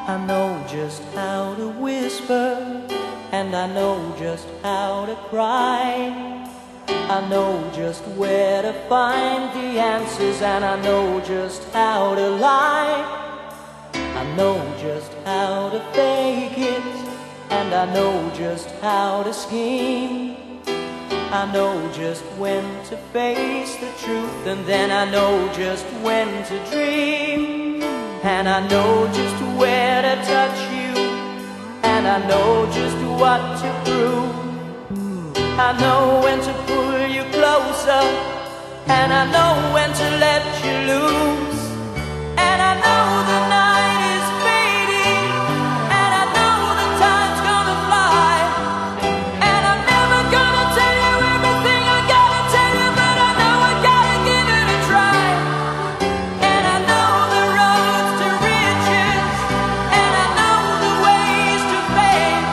I know just how to whisper, and I know just how to cry. I know just where to find the answers, and I know just how to lie. I know just how to fake it, and I know just how to scheme. I know just when to face the truth, and then I know just when to dream. And I know just where to touch you, and I know just what to prove. I know when to pull you closer, and I know when to let you loose. And I know the night is fading, and I know the time's gonna fly. And I'm never gonna tell you everything I gotta tell you, but I know I gotta give it a try. And I know the roads to riches, and I know the ways to fame.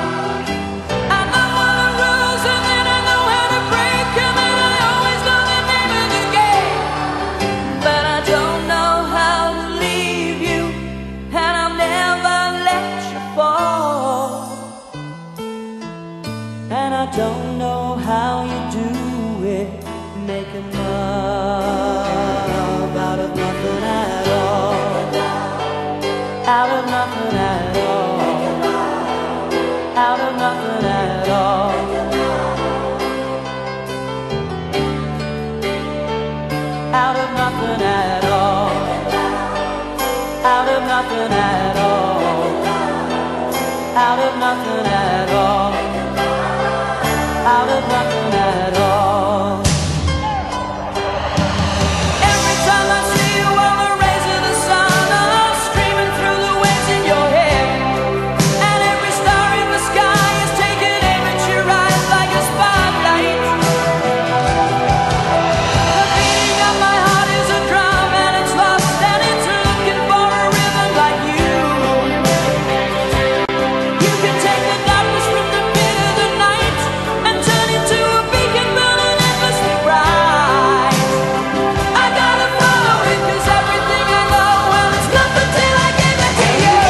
I know all the rules, and then I know how to break them, and I always know the name of the game. But I don't know how to leave you, and I'll never let you fall. And I don't know how you do it, making love out of nothing at all. Out of nothing at all. Out of nothing at all. Out of nothing at all. Out of nothing at all. Out of nothing at all. Out of nothing at all. Every time I see you on the rays of the sun, I'm streaming through the waves in your head. And every star in the sky is taking aim at your eyes like a spotlight. The beating of my heart is a drum, and it's lost, and it's looking for a rhythm like you. You can take the darkness from the pit of the night and turn it to a beacon burning endlessly bright. I gotta follow it, 'cause everything I know, well, it's nothing till I give it to you.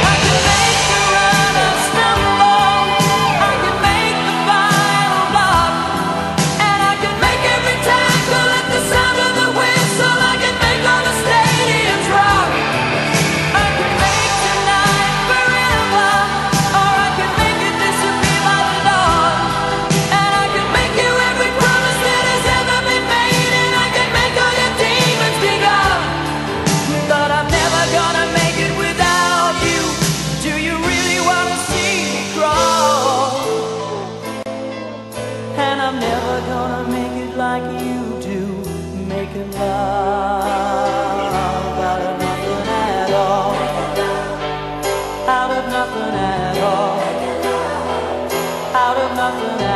I can make the runner stumble, I can make the final block, and I can make every tackle at the sound of the whistle. I can make all the stadiums rock. I can make tonight forever, or I can make it disappear by the dawn. And I can make you every promise that has ever been made, and I can make all your demons be gone. But I'm never gonna make it without you. Do you really wanna see me crawl? And I'm never gonna make it like you do, making love out of nothing at all. Out of nothing at all. Out of nothing at all.